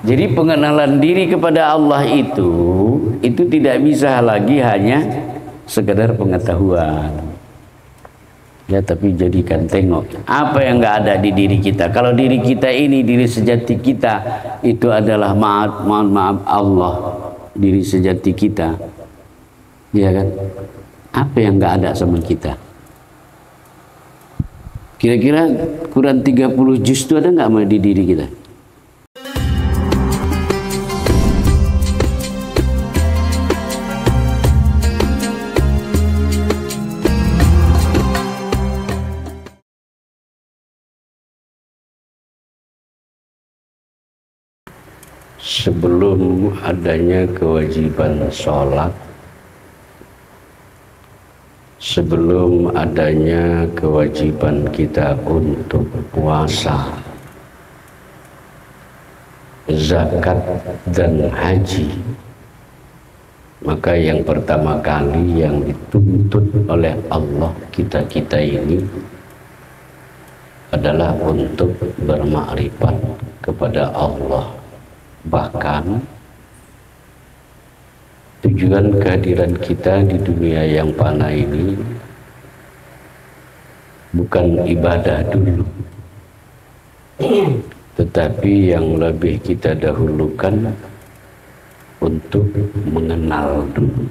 Jadi pengenalan diri kepada Allah itu tidak bisa lagi hanya sekedar pengetahuan. Ya, tapi jadikan tengok apa yang nggak ada di diri kita. Kalau diri kita ini, diri sejati kita itu adalah maaf Allah, diri sejati kita, ya kan? Apa yang nggak ada sama kita? Kira-kira Quran 30 juz itu ada nggak di diri kita? Sebelum adanya kewajiban sholat, sebelum adanya kewajiban kita untuk puasa, zakat dan haji, maka yang pertama kali yang dituntut oleh Allah kita ini adalah untuk bermakrifat kepada Allah. Bahkan tujuan kehadiran kita di dunia yang fana ini bukan ibadah dulu, tetapi yang lebih kita dahulukan untuk mengenal dulu.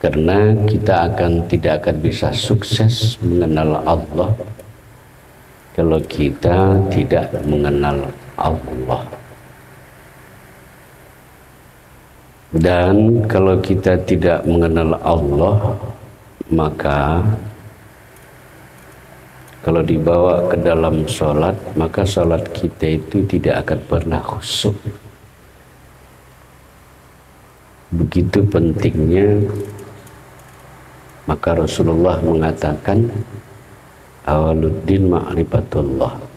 Karena kita tidak akan bisa sukses mengenal Allah kalau kita tidak mengenal Allah. Dan kalau kita tidak mengenal Allah, maka kalau dibawa ke dalam sholat, maka sholat kita itu tidak akan pernah khusyuk. Begitu pentingnya, maka Rasulullah mengatakan awaluddin ma'rifatullah.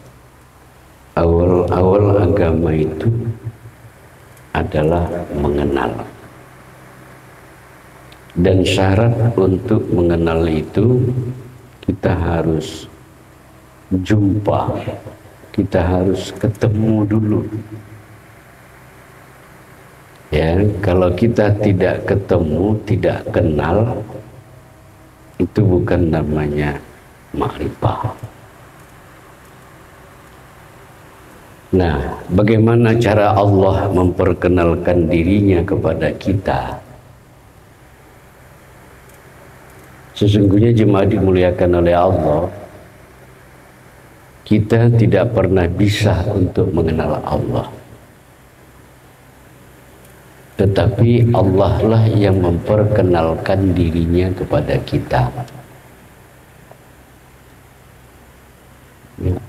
Awal agama itu adalah mengenal. Dan syarat untuk mengenal itu kita harus jumpa, kita harus ketemu dulu. Ya, kalau kita tidak ketemu, tidak kenal, itu bukan namanya makrifah. Nah, bagaimana cara Allah memperkenalkan dirinya kepada kita? Sesungguhnya jemaah dimuliakan oleh Allah, kita tidak pernah bisa untuk mengenal Allah. Tetapi Allah lah yang memperkenalkan dirinya kepada kita.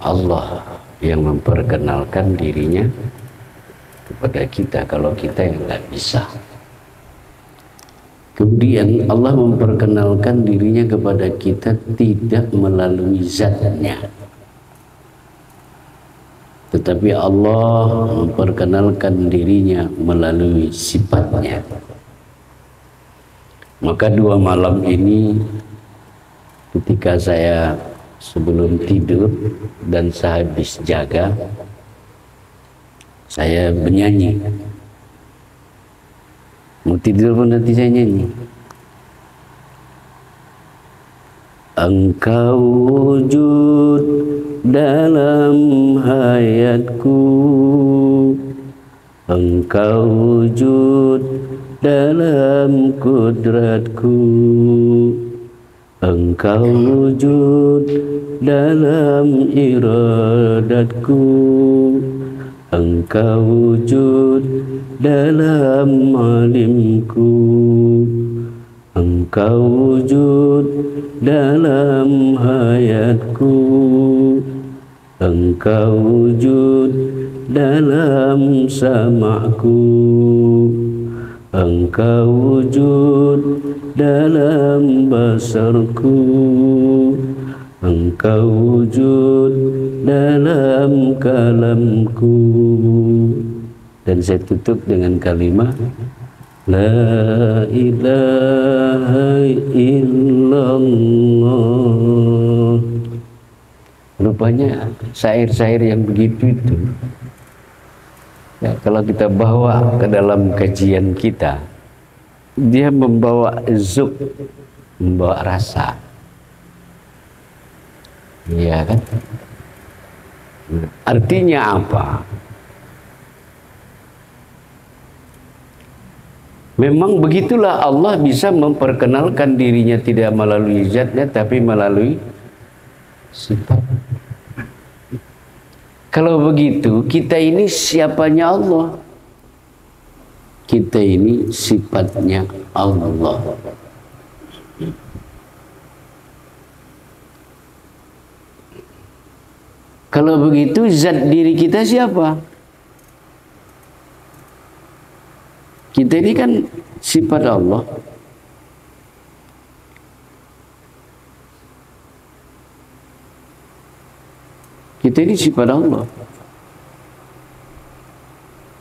Allah yang memperkenalkan dirinya kepada kita, kalau kita yang nggak bisa. Kemudian Allah memperkenalkan dirinya kepada kita tidak melalui zatnya, tetapi Allah memperkenalkan dirinya melalui sifatnya. Maka 2 malam ini ketika saya sebelum tidur dan sehabis jaga, saya bernyanyi. Mau tidur pun nanti saya nyanyi. Engkau wujud dalam hayatku, Engkau wujud dalam kudratku, Engkau wujud dalam iradatku, Engkau wujud dalam alimku, Engkau wujud dalam hayatku, Engkau wujud dalam sama'ku, Engkau wujud dalam basarku, Engkau wujud dalam kalamku. Dan saya tutup dengan kalimat La ilaha illallah. Rupanya syair-syair yang begitu itu Ya, kalau kita bawa ke dalam kajian kita, dia membawa zuk, membawa rasa. Iya kan? Artinya apa? Memang begitulah Allah bisa memperkenalkan dirinya tidak melalui zatnya tapi melalui sifat. Kalau begitu, kita ini siapanya Allah? Kita ini sifatnya Allah. Kalau begitu, zat diri kita siapa? Kita ini kan sifat Allah. Kita ini sifat Allah.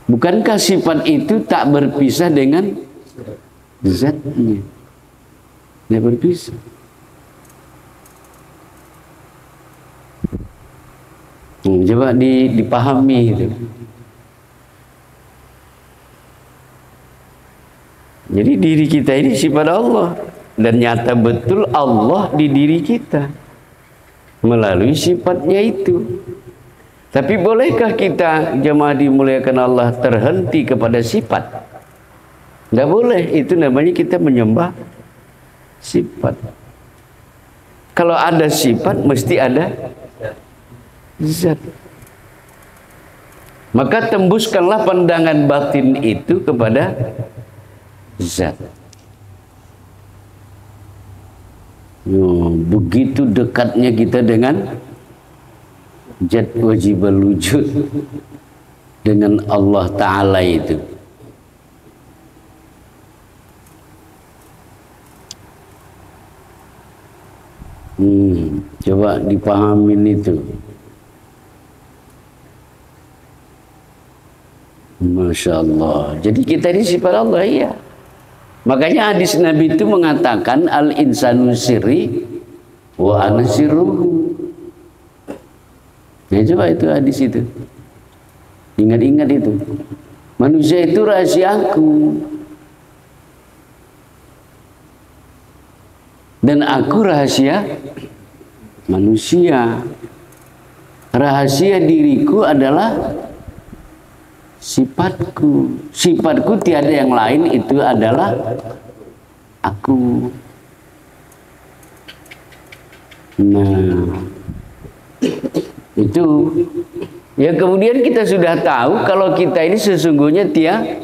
Bukankah sifat itu tak berpisah dengan zatnya? Tidak berpisah. Coba dipahami itu. Jadi diri kita ini sifat Allah. Dan nyata betul Allah di diri kita melalui sifatnya itu. Tapi bolehkah kita jemaah dimuliakan Allah terhenti kepada sifat? Tidak boleh. Itu namanya kita menyembah sifat. Kalau ada sifat mesti ada zat. Maka tembuskanlah pandangan batin itu kepada zat. Begitu dekatnya kita dengan zat wajibul wujud, dengan Allah Ta'ala itu. Coba dipahamin itu. Masya Allah. Jadi kita ini sifat Allah, iya. Makanya hadis Nabi itu mengatakan al-insanu sirri wa ana sirruhu. Nah, coba itu hadis itu. Ingat-ingat itu. Manusia itu rahasiaku. Dan aku rahasia manusia. Rahasia diriku adalah sifatku. Sifatku tiada yang lain, itu adalah aku. Nah, itu ya. Kemudian kita sudah tahu kalau kita ini sesungguhnya tiada.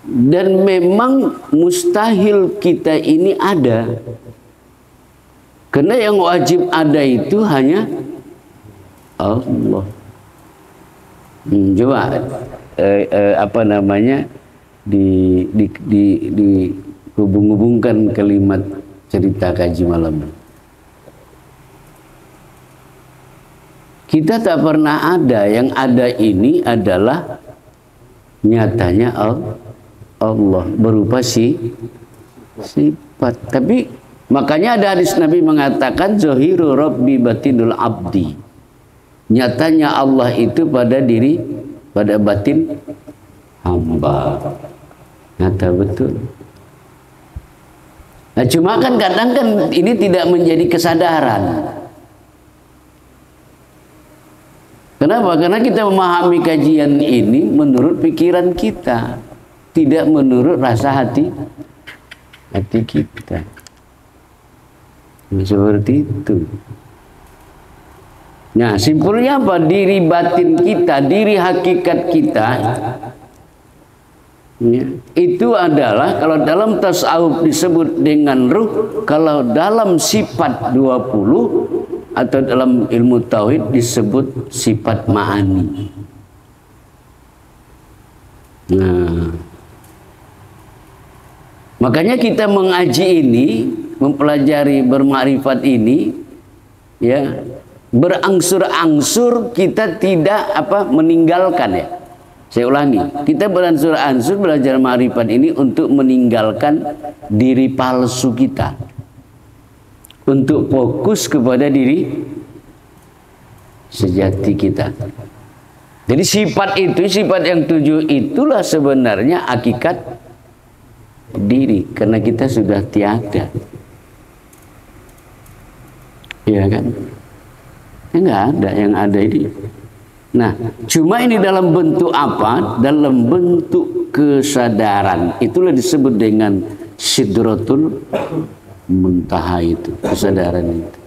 Dan memang mustahil kita ini ada. Karena yang wajib ada itu hanya Allah. Coba apa namanya dihubung-hubungkan kalimat cerita kaji malam. Kita tak pernah ada, yang ada ini adalah nyatanya Allah berupa sifat. Tapi makanya ada hadis Nabi mengatakan zahiru rabbi batinul abdi. Nyatanya Allah itu pada batin hamba. Nyata betul. Nah, cuma kan kadang kan ini tidak menjadi kesadaran. Kenapa? Karena kita memahami kajian ini menurut pikiran kita, tidak menurut rasa hati kita. Seperti itu. Nah, simpulnya apa? Diri batin kita, diri hakikat kita, ya, itu adalah kalau dalam tasawuf disebut dengan ruh, kalau dalam sifat 20 atau dalam ilmu tauhid disebut sifat ma'ani. Nah, makanya kita mengaji ini, mempelajari bermakrifat ini, ya, berangsur-angsur kita tidak meninggalkan, ya. Saya ulangi, kita berangsur-angsur belajar makrifat ini untuk meninggalkan diri palsu kita, untuk fokus kepada diri sejati kita. Jadi sifat itu, sifat yang 7 itulah sebenarnya hakikat diri, karena kita sudah tiada. Iya kan? Ya nggak ada, yang ada ini. Nah, cuma ini dalam bentuk apa? Dalam bentuk kesadaran. Itulah disebut dengan sidratul muntaha, itu kesadaran itu.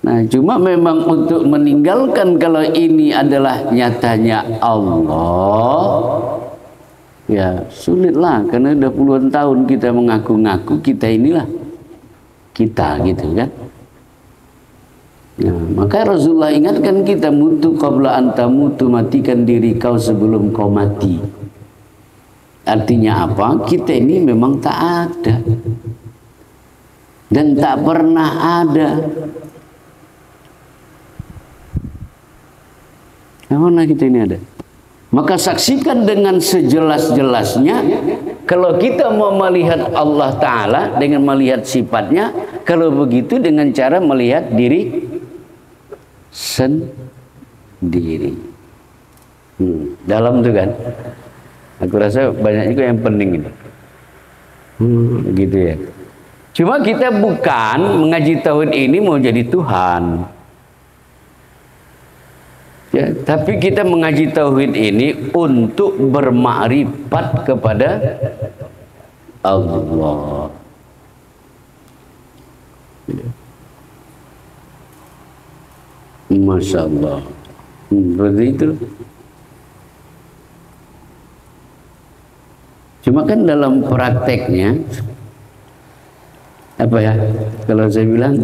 Nah, cuma memang untuk meninggalkan kalau ini adalah nyatanya Allah, ya sulitlah, karena udah puluhan tahun kita mengaku-ngaku kita inilah kita, gitu kan. Nah, maka Rasulullah ingatkan kita, mutu qabla antamutu, matikan diri kau sebelum kau mati. Artinya apa? Kita ini memang tak ada dan tak pernah ada. Mana kita ini ada? Maka saksikan dengan sejelas-jelasnya. Kalau kita mau melihat Allah Ta'ala dengan melihat sifatnya, kalau begitu dengan cara melihat diri sendiri. Dalam itu kan. Aku rasa banyak juga yang penting ini. Gitu ya. Cuma kita bukan mengaji tauhid ini mau jadi Tuhan. Ya, tapi kita mengaji tauhid ini untuk bermakrifat kepada Allah. Masya Allah. Berarti itu. Cuma kan dalam prakteknya, apa ya, kalau saya bilang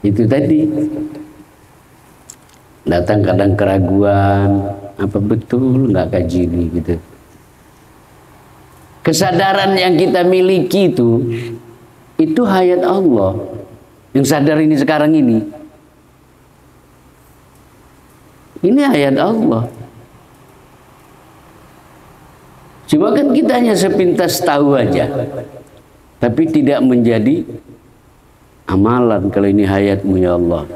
itu tadi, datang kadang keraguan, apa betul nggak kaji ini gitu. Kesadaran yang kita miliki itu hayat Allah. Yang sadar ini sekarang ini hayat Allah. Cuma kan kita hanya sepintas tahu aja, tapi tidak menjadi amalan. Kalau ini hayatmu ya Allah,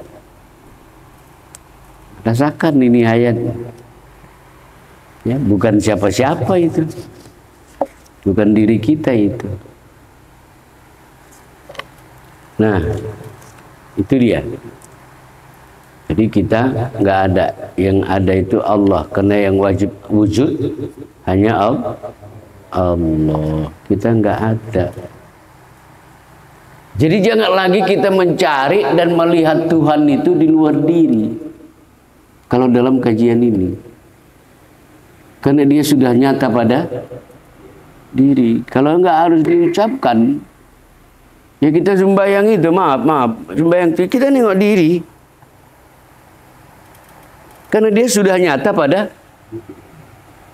rasakan ini hayat. Ya, bukan siapa-siapa itu, bukan diri kita itu. Nah, itu dia. Jadi kita nggak ada, yang ada itu Allah, karena yang wajib wujud hanya Allah. Kita nggak ada. Jadi jangan lagi kita mencari dan melihat Tuhan itu di luar diri. Kalau dalam kajian ini, karena dia sudah nyata pada diri. Kalau nggak harus diucapkan, ya kita sembahyang itu, maaf, sembahyang itu kita nengok diri. Karena dia sudah nyata pada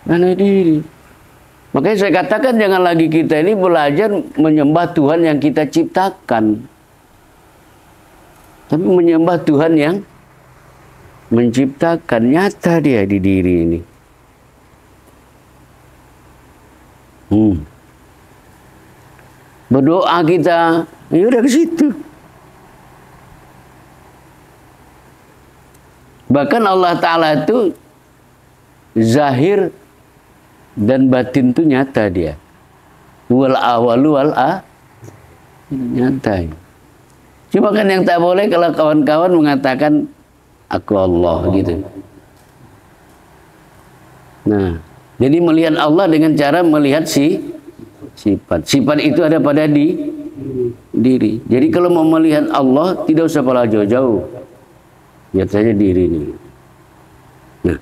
diri. Makanya saya katakan jangan lagi kita ini belajar menyembah Tuhan yang kita ciptakan, tapi menyembah Tuhan yang menciptakan. Nyata dia di diri ini. Berdoa kita, ya udah ke situ. Bahkan Allah Ta'ala itu zahir dan batin itu nyata dia. Wal awalu wal nyata. Cuma kan yang tak boleh kalau kawan-kawan mengatakan aku Allah gitu. Nah, jadi melihat Allah dengan cara melihat sifat. Sifat itu ada pada diri. Jadi kalau mau melihat Allah tidak usah pala jauh-jauh. Lihat saja diri ini. Nah,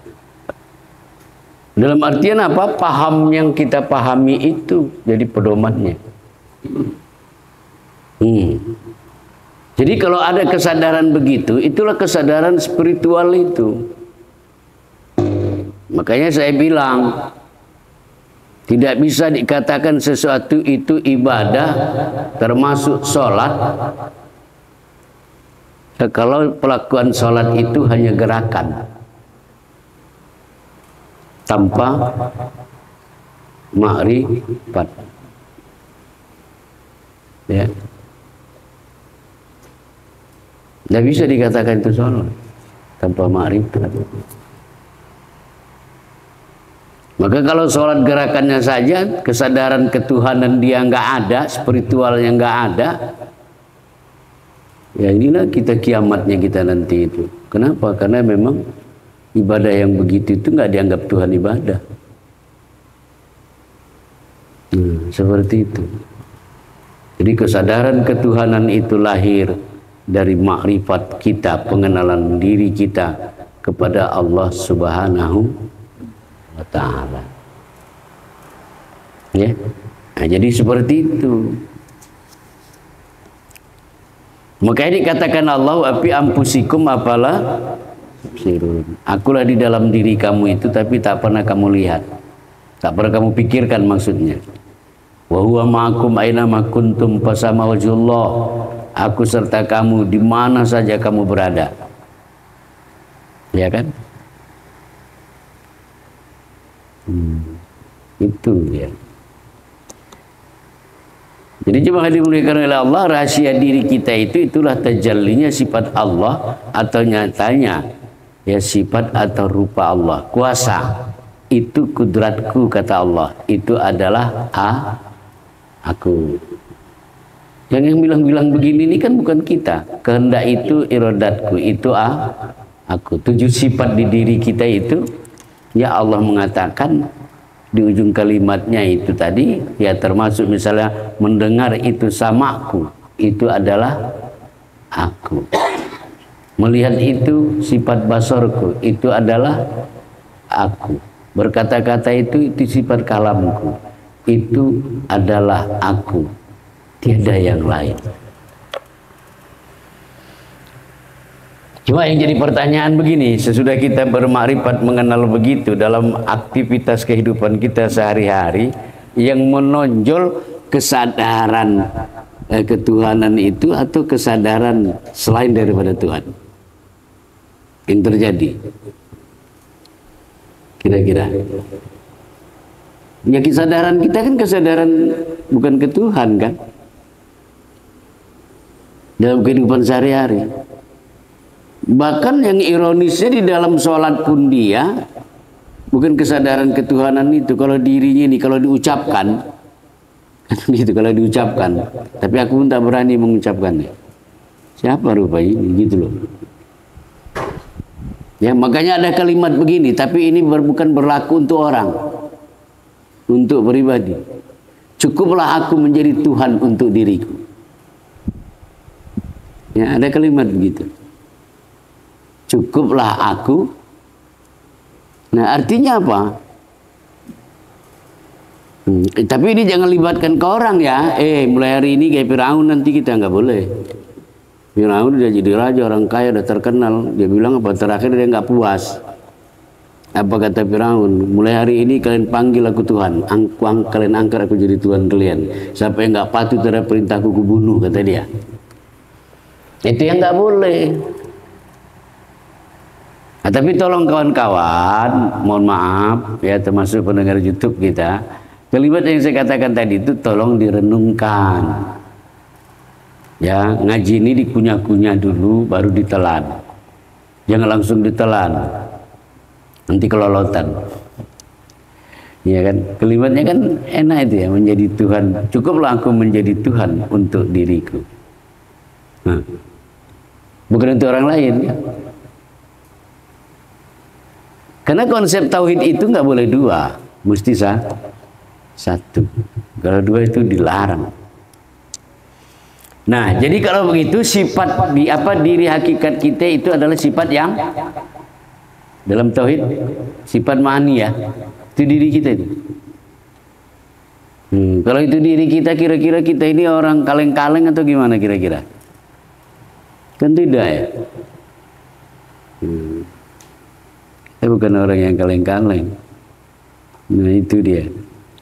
dalam artian apa? Paham yang kita pahami itu jadi pedomannya. Jadi kalau ada kesadaran begitu, itulah kesadaran spiritual itu. Makanya saya bilang, tidak bisa dikatakan sesuatu itu ibadah, termasuk sholat, kalau pelakuan sholat itu hanya gerakan tanpa makrifat, ya, tidak bisa dikatakan itu sholat. tanpa ma'rifat. Maka kalau sholat gerakannya saja, kesadaran ketuhanan dia nggak ada, spiritualnya nggak ada, ya inilah kita kiamatnya kita nanti itu. Kenapa? Karena memang ibadah yang begitu itu nggak dianggap Tuhan ibadah. Seperti itu. Jadi kesadaran ketuhanan itu lahir dari makrifat kita, pengenalan diri kita kepada Allah Subhanahu wa Ta'ala. Ya. Nah, jadi seperti itu. Maka dikatakan Allah, api ampusikum apalah sirun. Akulah di dalam diri kamu itu, tapi tak pernah kamu lihat, tak pernah kamu pikirkan maksudnya. Wa huwa ma'akum aina ma kuntum fasama wajhullah. Aku serta kamu di mana saja kamu berada. Ya kan? Itu ya. Jadi jemaah dimuliakan oleh Allah, rahasia diri kita itu itulah tajallinya sifat Allah atau nyatanya ya sifat atau rupa Allah. Kuasa itu kudratku kata Allah, itu adalah aku. Yang bilang-bilang begini ini kan bukan kita. Kehendak itu irodatku, itu aku. 7 sifat di diri kita itu ya Allah mengatakan di ujung kalimatnya itu tadi ya, termasuk misalnya mendengar itu samaku, itu adalah aku. Melihat itu sifat basorku, itu adalah aku. Berkata-kata itu sifat kalamku, itu adalah aku, tiada yang lain. Cuma yang jadi pertanyaan begini, sesudah kita bermakrifat mengenal begitu dalam aktivitas kehidupan kita sehari-hari, yang menonjol kesadaran ketuhanan itu atau kesadaran selain daripada Tuhan yang terjadi? Kira-kira ya, kesadaran kita kan kesadaran bukan ke Tuhan kan dalam kehidupan sehari-hari. Bahkan yang ironisnya di dalam sholat pun dia bukan kesadaran ketuhanan itu. Kalau dirinya ini kalau diucapkan gitu, kalau diucapkan, tapi aku pun tak berani mengucapkannya. Siapa rupa ini gitu loh. Ya, makanya ada kalimat begini, tapi ini bukan berlaku untuk orang, untuk pribadi. Cukuplah aku menjadi Tuhan untuk diriku. Ya, ada kalimat begitu. Cukuplah aku. Nah, artinya apa? Tapi ini jangan libatkan ke orang ya. Mulai hari ini kayak Firaun nanti kita nggak boleh. Firaun udah jadi raja, orang kaya, udah terkenal. Dia bilang apa? Terakhir dia nggak puas. Apa kata Firaun? Mulai hari ini kalian panggil aku Tuhan. Kalian angkat aku jadi Tuhan kalian. Siapa yang nggak patuh terhadap perintahku, kubunuh, kata dia. Itu yang nggak boleh. Nah, tapi tolong kawan-kawan, mohon maaf ya, termasuk pendengar YouTube kita, kalimat yang saya katakan tadi itu tolong direnungkan. Ya, ngaji ini dikunyah-kunyah dulu baru ditelan. Jangan langsung ditelan. Nanti kelolotan. Ya kan? Kalimatnya kan enak itu ya, menjadi Tuhan. Cukuplah aku menjadi Tuhan untuk diriku. Nah, bukan untuk orang lain ya. Karena konsep tauhid itu nggak boleh dua, mesti satu. Kalau dua itu dilarang. Nah, jadi kalau begitu sifat diri hakikat kita itu adalah sifat yang dalam tauhid sifat ma'aniyah. Itu diri kita itu. Kalau itu diri kita, kira-kira kita ini orang kaleng-kaleng atau gimana kira-kira? Kan tidak ya. Kita bukan orang yang kaleng-kaleng. Nah, itu dia.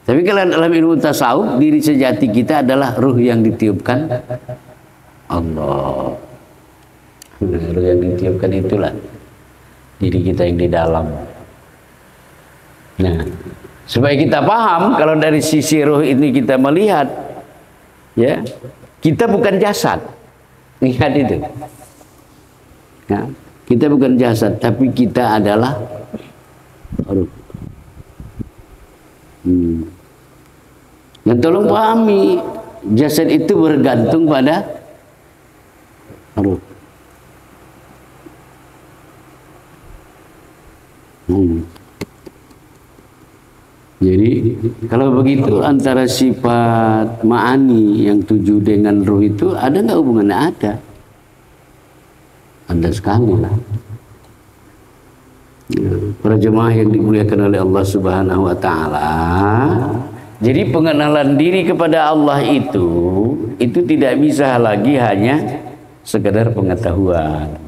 Tapi kalau dalam ilmu tasawuf, diri sejati kita adalah ruh yang ditiupkan Allah. Nah, ruh yang ditiupkan itulah diri kita yang di dalam. Nah, supaya kita paham, kalau dari sisi ruh ini kita melihat, ya, kita bukan jasad. Lihat itu. Nah, Kita bukan jasad, tapi kita adalah ruh. Dan tolong pahami, jasad itu bergantung pada ruh. Jadi kalau begitu antara sifat ma'ani yang 7 dengan ruh itu ada nggak hubungannya? Ada sekali lah. Para jemaah yang dimuliakan oleh Allah Subhanahu wa taala. Jadi pengenalan diri kepada Allah itu tidak bisa lagi hanya sekedar pengetahuan.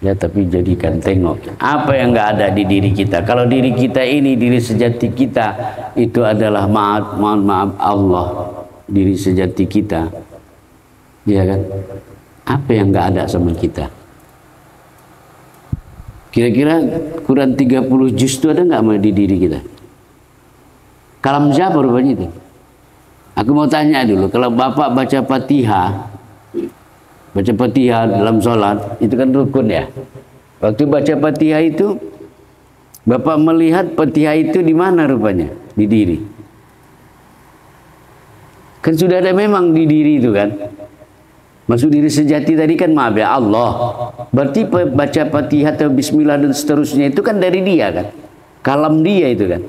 Ya, tapi jadikan tengok apa yang nggak ada di diri kita. Kalau diri kita ini, diri sejati kita itu adalah maaf Allah, diri sejati kita, ya kan? Apa yang nggak ada sama kita? Kira-kira Quran 30 juz itu ada nggak di diri kita? Kalam siapa rupanya itu? Aku mau tanya dulu, kalau Bapak baca Fatihah dalam sholat, itu kan rukun ya. Waktu baca Fatihah itu, Bapak melihat Fatihah itu di mana rupanya? Di diri. Kan sudah ada memang di diri itu kan. Maksud diri sejati tadi kan maaf ya Allah. Berarti baca Fatihah atau Bismillah dan seterusnya itu kan dari dia kan. Kalam dia itu kan.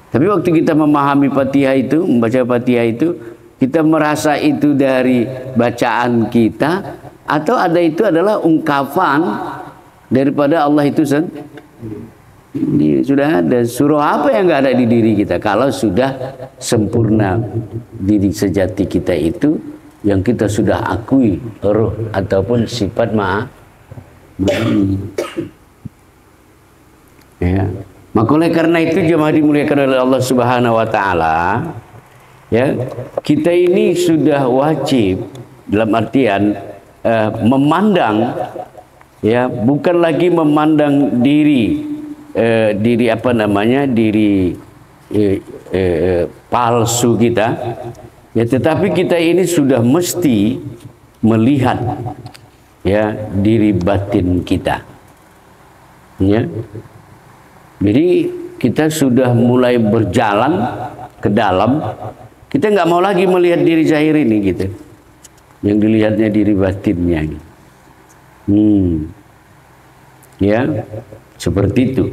Tapi waktu kita memahami Fatihah itu, membaca Fatihah itu, kita merasa itu dari bacaan kita, atau ada itu adalah ungkapan daripada Allah itu sendiri. Sudah ada surah apa yang nggak ada di diri kita? Kalau sudah sempurna diri sejati kita itu, yang kita sudah akui ruh ataupun sifat ma'ani. Ya. Maka oleh karena itu jemaah dimuliakan oleh Allah Subhanahu wa taala, ya, kita ini sudah wajib dalam artian memandang, ya, bukan lagi memandang diri palsu kita, ya, tetapi kita ini sudah mesti melihat, ya, diri batin kita, ya. Jadi kita sudah mulai berjalan ke dalam. Kita nggak mau lagi melihat diri zahir ini gitu. Yang dilihatnya diri batinnya gitu. Ya, seperti itu.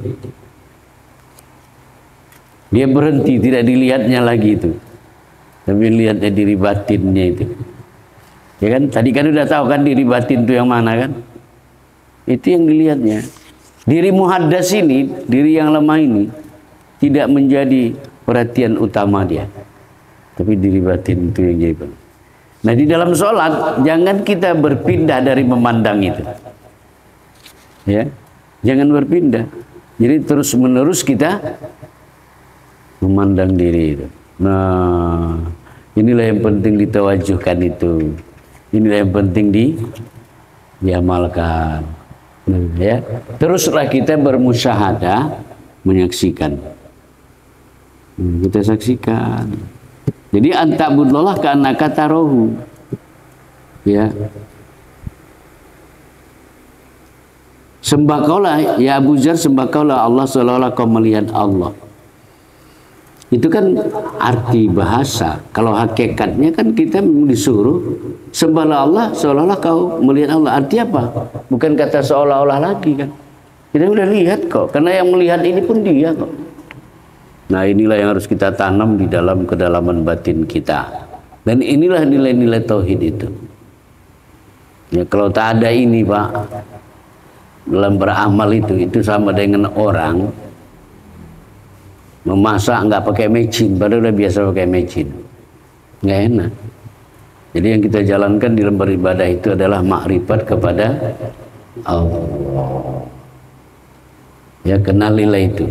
Dia berhenti, tidak dilihatnya lagi itu. Tapi lihatnya diri batinnya itu. Ya kan? Tadi kan udah tahu kan diri batin itu yang mana kan? Itu yang dilihatnya. Diri muhaddas ini, diri yang lemah ini tidak menjadi perhatian utama dia. Tapi diri batin itu yang jadi. Nah, di dalam sholat jangan kita berpindah dari memandang itu, ya, jangan berpindah. Jadi terus menerus kita memandang diri itu. Nah, inilah yang penting ditawajuhkan itu. Inilah yang penting diamalkan. Nah, ya, teruslah kita bermusyahadah, menyaksikan. Kita saksikan. Jadi antabudullah ka'annaka tarahu. Ya. Sembahkaulah ya Abu Dzar, sembahkaulah Allah seolah-olah kau melihat Allah. Itu kan arti bahasa. Kalau hakikatnya kan kita disuruh sembahlah Allah seolah-olah kau melihat Allah. Arti apa? Bukan kata seolah-olah lagi kan. Kita udah lihat kok. Karena yang melihat ini pun dia kok. Nah, inilah yang harus kita tanam di dalam kedalaman batin kita. Dan inilah nilai-nilai tauhid itu. Ya, kalau tak ada ini Pak, dalam beramal itu sama dengan orang memasak nggak pakai mecin, padahal udah biasa pakai mecin, nggak enak. Jadi yang kita jalankan di dalam beribadah itu adalah makrifat kepada Allah. Ya, kenalilah itu.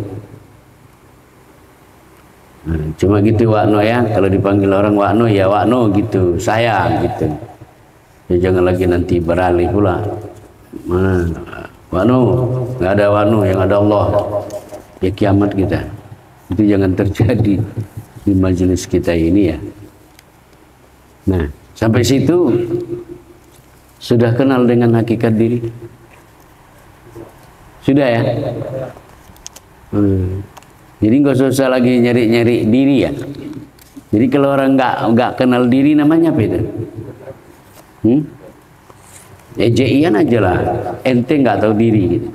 Nah, cuma gitu Wakno ya, kalau dipanggil orang Wakno ya Wakno gitu, saya gitu. Ya jangan lagi nanti beralih pula. Mana Wakno, nggak ada Wakno, yang ada Allah. Ya kiamat kita. Itu jangan terjadi di majelis kita ini ya. Nah, sampai situ Sudah kenal dengan hakikat diri? Sudah ya? Jadi nggak usah lagi nyari-nyari diri ya. Jadi kalau orang nggak kenal diri namanya apa itu? Ejeian aja lah. Ente nggak tahu diri gitu.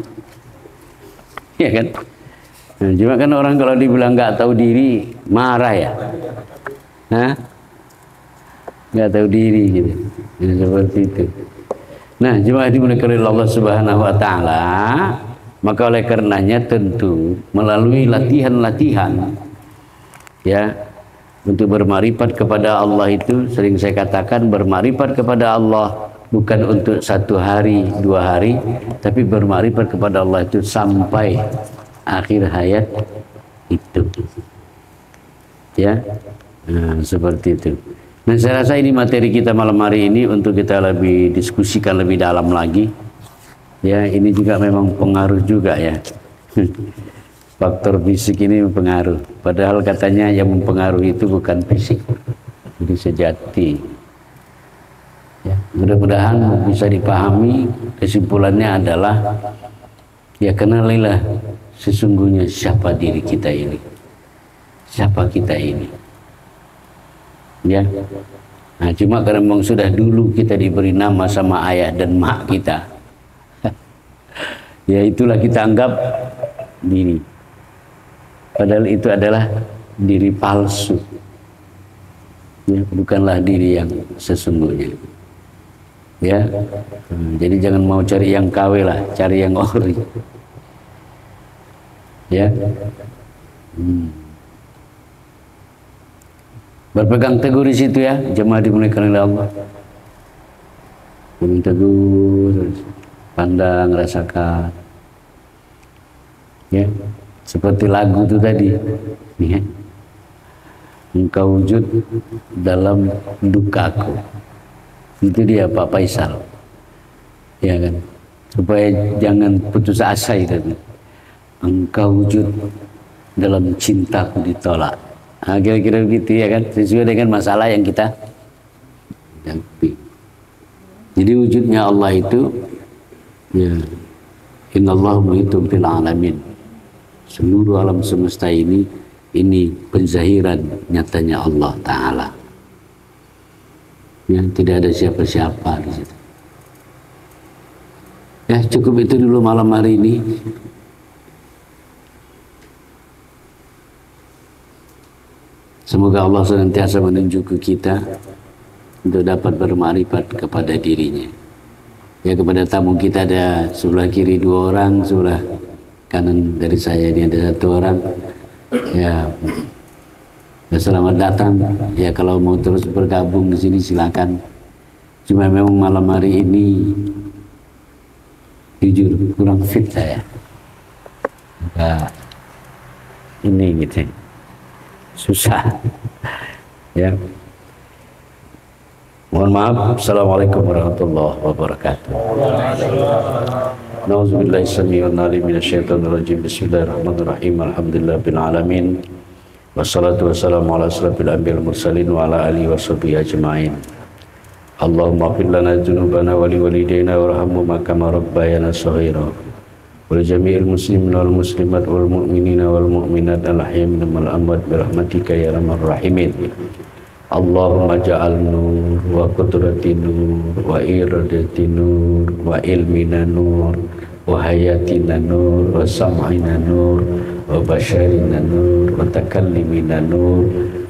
Ya kan? Nah, cuma kan orang kalau dibilang nggak tahu diri marah ya. Hah? Nggak tahu diri gitu. Jadi seperti itu. Nah, jemaah dimuliakan oleh Allah Subhanahu wa taala, maka oleh karenanya tentu melalui latihan-latihan ya untuk bermarifat kepada Allah itu sering saya katakan bermarifat kepada Allah bukan untuk 1 hari, 2 hari, tapi bermarifat kepada Allah itu sampai akhir hayat itu. Ya. Nah, seperti itu. Nah, saya rasa ini materi kita malam hari ini untuk kita lebih diskusikan lebih dalam lagi. Ya, ini juga memang pengaruh juga ya. Faktor fisik ini mempengaruhi. Padahal katanya yang mempengaruhi itu bukan fisik, jadi sejati. Ya, mudah-mudahan bisa dipahami. Kesimpulannya adalah ya kenalilah sesungguhnya siapa diri kita ini, siapa kita ini. Ya, nah cuma karena memang sudah dulu kita diberi nama sama ayah dan mak kita, ya itulah kita anggap diri. Padahal itu adalah diri palsu, ya, bukanlah diri yang sesungguhnya. Ya, jadi jangan mau cari yang KW lah, cari yang ori. Ya. Berpegang teguh di situ ya, jemaah dimuliakan oleh Allah. Berpegang teguh, pandang, rasakan. Ya, seperti lagu itu tadi. Ya. Engkau wujud dalam dukaku. Itu dia Pak Faisal. Ya kan? Supaya jangan putus asa itu. Engkau wujud dalam cintaku ditolak. Nah, kira-kira begitu ya kan, sesuai dengan masalah yang kita hadapi. Jadi wujudnya Allah itu ya innallahu muhitun fil alamin. Seluruh alam semesta ini penzahiran nyatanya Allah Ta'ala. Ya, tidak ada siapa-siapa di situ. Ya, cukup itu dulu malam hari ini. Semoga Allah senantiasa menunjuk ke kita untuk dapat bermarifat kepada dirinya. Ya, kepada tamu kita ada sebelah kiri 2 orang, sebelah kanan dari saya ini ada 1 orang. Ya, selamat datang. Ya, kalau mau terus bergabung di sini silakan. Cuma memang malam hari ini jujur kurang fit saya. Nah, ini gitu. Susah. Ya. Mohon maaf. Assalamualaikum warahmatullahi wabarakatuh. Nauzubillahi samii'il 'aliim minasyaitonir rajiim. Bismillahirrahmanirrahim. Alhamdulillahil alamin. Wassalatu wassalamu ala asrofil anbiya'il mursalin wa ala alihi washabihi ajma'in. Allahumma ighfir lana dzunubana wa liwalidayna warhamhuma kama rabbayana shaghira. Wal jami'il muslimin wal muslimat wal mu'minina wal mu'minat al ahya'i minhum wal amwat bi rahmatika ya arhamar rahimin. Allahumma ja'al nur wa qudrati nur wa iradati nur wa ilmina nur wa hayatina nur wa sam'ina nur wa basharina nur wa takallimina nur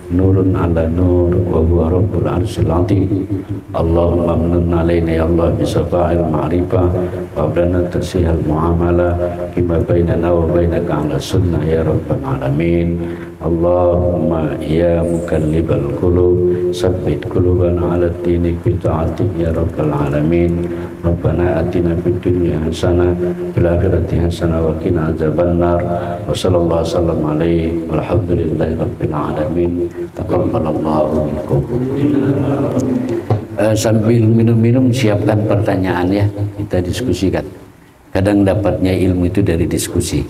nurun ala nur wa huwa rabbul arsyil azim. Allahumma manun alaina ya Allah bisafa'il ma'rifah wa ablana tasihal muamalah kima bainana wa bainaka ala sunnah ya rabbal alamin. Allahumma ya mukallibal qulub sabbit qulubana ala dinik bi ta'atik ya rabbal alamin. Rabbana atina fid dunya hasanah fil akhirati hasanah wa qina adzabannar. Wa sallallahu wasallam alaihi walhamdulillahi rabbil alamin. Taqabbalallahu minkum. Sambil minum-minum siapkan pertanyaan ya, kita diskusikan. Kadang dapatnya ilmu itu dari diskusi.